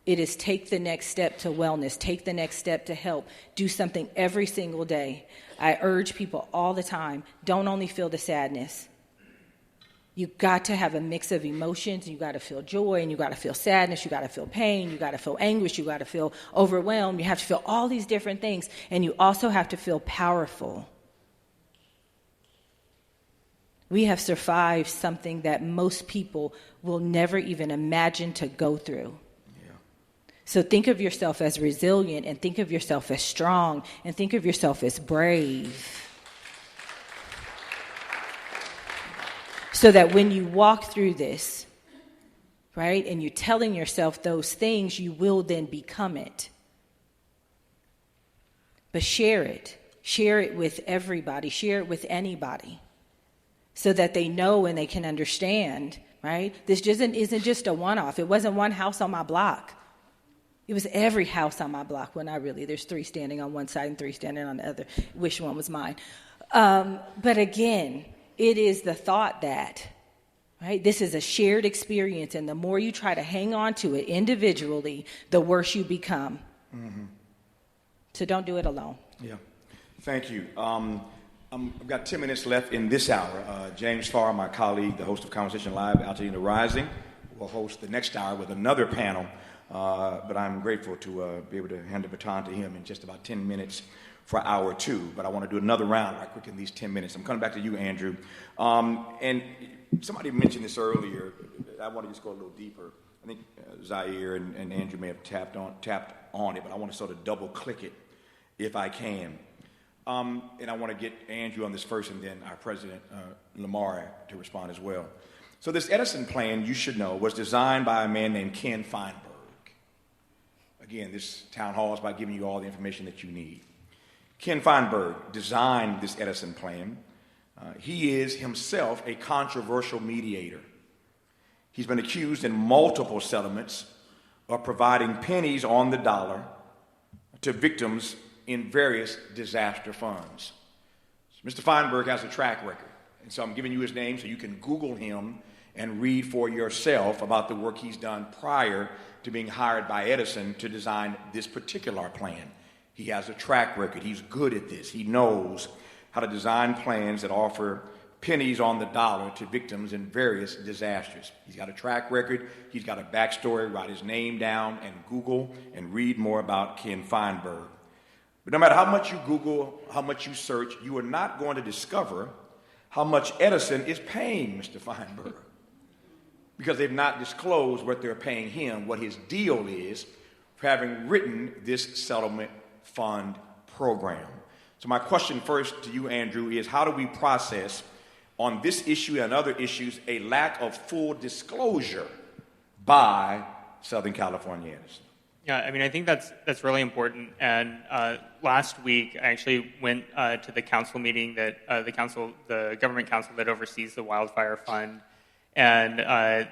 Speaker 5: it is take the next step to wellness, take the next step to help, do something every single day. I urge people all the time, don't only feel the sadness. You've got to have a mix of emotions. You got to feel joy, and you got to feel sadness. You got to feel pain. You got to feel anguish. You got to feel overwhelmed. You have to feel all these different things, and you also have to feel powerful. We have survived something that most people will never even imagine to go through. Yeah. So think of yourself as resilient, and think of yourself as strong, and think of yourself as brave. So that when you walk through this, right, and you're telling yourself those things, you will then become it. But share it. Share it with everybody. Share it with anybody. So that they know and they can understand, right? This isn't just a one-off. It wasn't one house on my block. It was every house on my block. Well, not really. There's 3 standing on one side and 3 standing on the other. Wish one was mine. But again, it is the thought that, right, this is a shared experience, and the more you try to hang on to it individually, the worse you become. Mm-hmm. So don't do it alone.
Speaker 1: Yeah. Thank you. I've got 10 minutes left in this hour. James Farr, my colleague, the host of Conversation Live, Altadena Rising, will host the next hour with another panel. But I'm grateful to be able to hand the baton to him in just about 10 minutes for hour 2. But I want to do another round right quick in these 10 minutes. I'm coming back to you, Andrew. And somebody mentioned this earlier. I want to just go a little deeper. I think Zaire and Andrew may have tapped on it, but I want to sort of double click it if I can. And I want to get Andrew on this first and then our president, Lamar, to respond as well. So this Edison plan, you should know, was designed by a man named Ken Feinberg. Again, this town hall is about giving you all the information that you need. Ken Feinberg designed this Edison plan. He is himself a controversial mediator. He's been accused in multiple settlements of providing pennies on the dollar to victims in various disaster funds. So Mr. Feinberg has a track record, and so I'm giving you his name so you can Google him and read for yourself about the work he's done prior to being hired by Edison to design this particular plan. He has a track record. He's good at this. He knows how to design plans that offer pennies on the dollar to victims in various disasters. He's got a track record. He's got a backstory. Write his name down and Google and read more about Ken Feinberg. But no matter how much you Google, how much you search, you are not going to discover how much Edison is paying Mr. Feinberg, because they've not disclosed what they're paying him, what his deal is for having written this settlement fund program. So my question first to you, Andrew, is how do we process on this issue and other issues a lack of full disclosure by Southern California Edison?
Speaker 2: Yeah, I mean, I think that's really important. And last week, I actually went to the council meeting that the government council that oversees the Wildfire Fund. And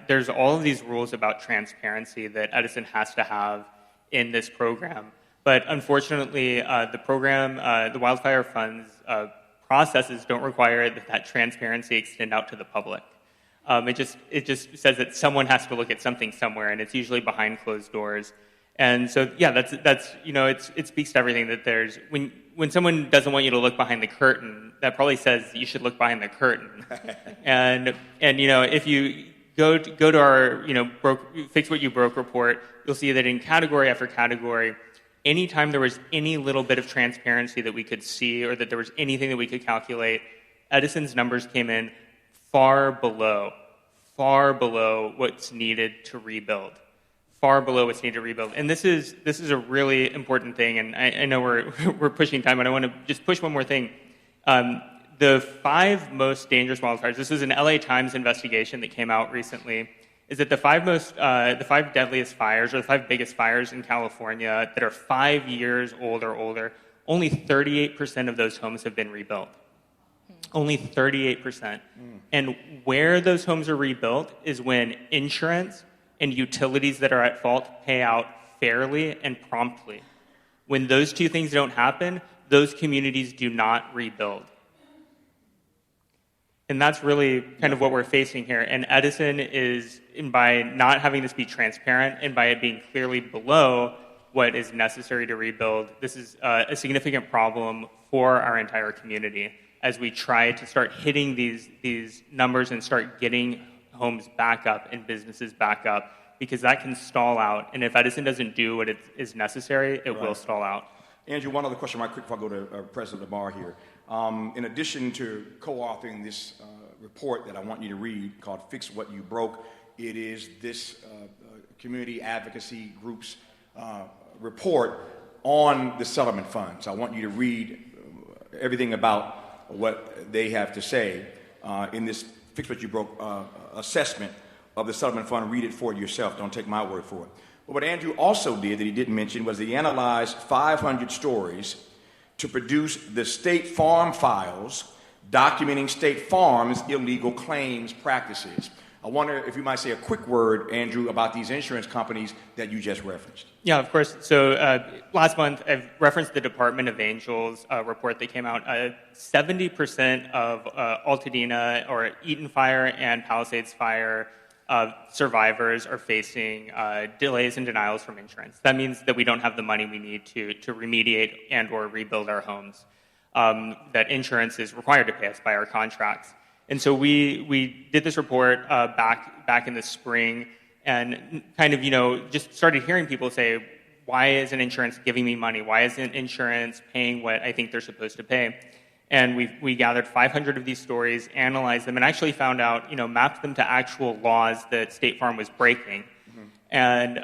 Speaker 2: there's all of these rules about transparency that Edison has to have in this program. But unfortunately, the program, the Wildfire Fund's processes don't require that transparency extend out to the public. It just says that someone has to look at something somewhere, and it's usually behind closed doors. And so, yeah, that's it speaks to everything that there's when someone doesn't want you to look behind the curtain, that probably says you should look behind the curtain. and if you go to our Fix What You Broke report, you'll see that in category after category, anytime there was any little bit of transparency that we could see or that there was anything that we could calculate, Edison's numbers came in far below what's needed to rebuild. Far below what's needed to rebuild. And this is a really important thing, and I know we're pushing time, but I want to just push one more thing. The 5 most dangerous wildfires, this is an LA Times investigation that came out recently, is that the 5 deadliest fires, or the 5 biggest fires in California that are 5 years old or older, only 38% of those homes have been rebuilt. Only 38%. And where those homes are rebuilt is when insurance and utilities that are at fault pay out fairly and promptly. When those two things don't happen, those communities do not rebuild. And that's really kind of what we're facing here. And Edison is, by not having this be transparent and by it being clearly below what is necessary to rebuild, this is a significant problem for our entire community as we try to start hitting these numbers and start getting homes back up and businesses back up, because that can stall out. And if Edison doesn't do what is necessary, it will stall out.
Speaker 1: Andrew, one other question right quick before I go to President Lamar here. In addition to co-authoring this report that I want you to read called Fix What You Broke, it is this community advocacy group's report on the settlement funds. I want you to read everything about what they have to say in this Fix What You Broke assessment of the settlement fund. Read it for yourself. Don't take my word for it. But what Andrew also did that he didn't mention was he analyzed 500 stories to produce the State Farm files documenting State Farm's illegal claims practices. I wonder if you might say a quick word, Andrew, about these insurance companies that you just referenced.
Speaker 2: Yeah, of course. So last month, I've referenced the Department of Angels report that came out. 70% of Altadena or Eaton Fire and Palisades Fire survivors are facing delays and denials from insurance. That means that we don't have the money we need to remediate and or rebuild our homes. that insurance is required to pay us by our contracts. And so we did this report back in the spring, and kind of, just started hearing people say, why isn't insurance giving me money? Why isn't insurance paying what I think they're supposed to pay? And we gathered 500 of these stories, analyzed them, and actually found out, mapped them to actual laws that State Farm was breaking, and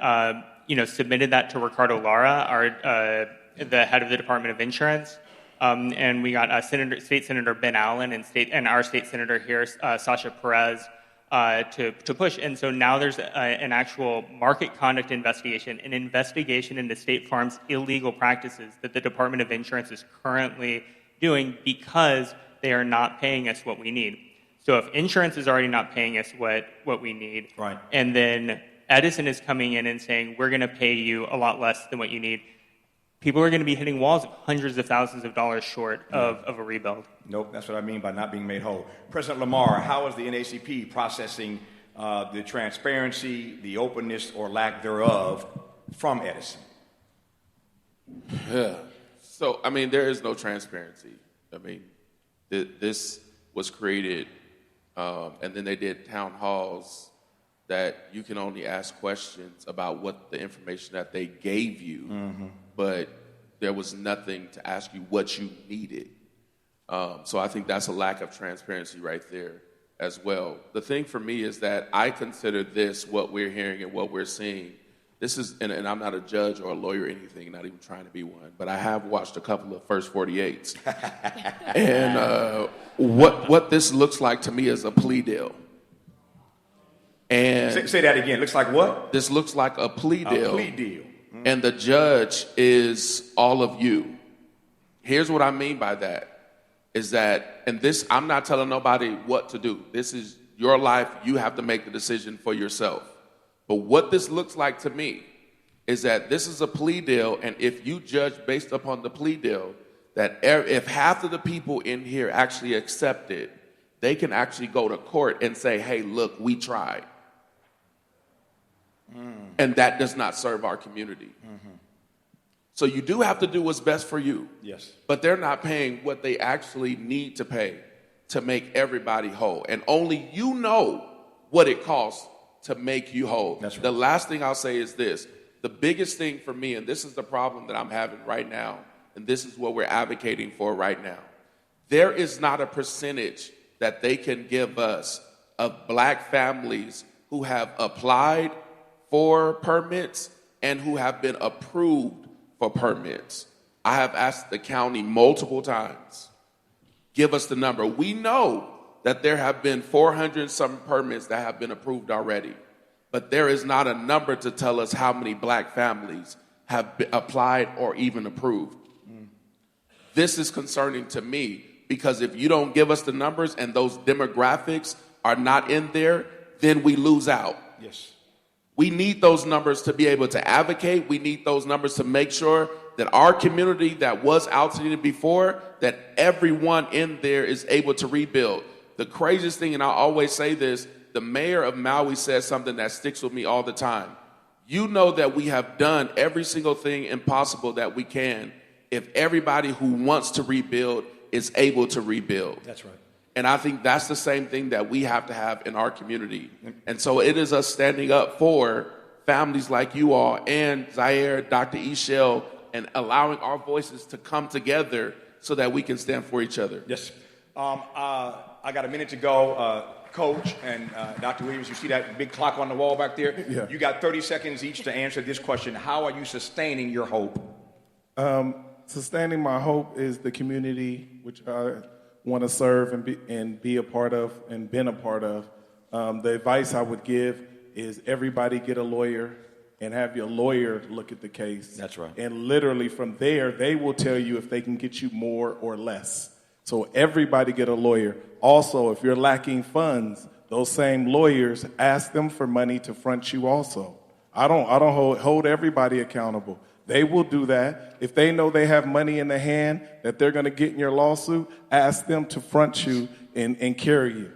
Speaker 2: submitted that to Ricardo Lara, the head of the Department of Insurance. And we got State Senator Ben Allen and our state senator here, Sasha Perez, to push. And so now there's an actual market conduct investigation, an investigation into State Farm's illegal practices that the Department of Insurance is currently doing because they are not paying us what we need. So if insurance is already not paying us what we need,
Speaker 1: right,
Speaker 2: and then Edison is coming in and saying, we're going to pay you a lot less than what you need, people are going to be hitting walls hundreds of thousands of dollars short of a rebuild.
Speaker 1: Nope, that's what I mean by not being made whole. President Lamar, how is the NAACP processing the transparency, the openness, or lack thereof from Edison?
Speaker 3: Yeah. So, there is no transparency. This was created, and then they did town halls that you can only ask questions about what the information that they gave you, but there was nothing to ask you what you needed. So I think that's a lack of transparency right there as well. The thing for me is that I consider this, what we're hearing and what we're seeing, this is, and I'm not a judge or a lawyer or anything, not even trying to be one, but I have watched a couple of First 48s. And what this looks like to me is a plea deal. And
Speaker 1: say that again. Looks like what?
Speaker 3: This looks like a plea deal.
Speaker 1: A plea deal.
Speaker 3: And the judge is all of you. Here's what I mean by that, is that, and this, I'm not telling nobody what to do. This is your life. You have to make the decision for yourself. But what this looks like to me is that this is a plea deal, and if you judge based upon the plea deal, that if half of the people in here actually accept it, they can actually go to court and say, hey, look, we tried. And that does not serve our community. So you do have to do what's best for you.
Speaker 1: Yes.
Speaker 3: But they're not paying what they actually need to pay to make everybody whole. And only you know what it costs to make you whole.
Speaker 1: That's right.
Speaker 3: The last thing I'll say is this. The biggest thing for me, and this is the problem that I'm having right now, and this is what we're advocating for right now, there is not a percentage that they can give us of black families who have applied for permits and who have been approved for permits. I have asked the county multiple times, give us the number. We know that there have been 400 some permits that have been approved already, but there is not a number to tell us how many black families have been applied or even approved. This is concerning to me because if you don't give us the numbers and those demographics are not in there, then we lose out.
Speaker 1: Yes.
Speaker 3: We need those numbers to be able to advocate. We need those numbers to make sure that our community that was Altadena before, that everyone in there is able to rebuild. The craziest thing, and I always say this, the mayor of Maui says something that sticks with me all the time. You know that we have done every single thing impossible that we can if everybody who wants to rebuild is able to rebuild.
Speaker 1: That's right.
Speaker 3: And I think that's the same thing that we have to have in our community. And so it is us standing up for families like you all and Zaire, Dr. Echelle, and allowing our voices to come together so that we can stand for each other.
Speaker 1: Yes. I got a minute to go. Coach and Dr. Williams, you see that big clock on the wall back there?
Speaker 4: Yeah.
Speaker 1: You got 30 seconds each to answer this question. How are you sustaining your hope?
Speaker 4: Sustaining my hope is the community which I want to serve and be a part of and been a part of. The advice I would give is everybody get a lawyer and have your lawyer look at the case.
Speaker 1: That's right.
Speaker 4: And literally from there, they will tell you if they can get you more or less. So everybody get a lawyer. Also, if you're lacking funds, those same lawyers, ask them for money to front you also. I don't hold everybody accountable. They will do that. If they know they have money in the hand that they're going to get in your lawsuit, ask them to front you and carry you.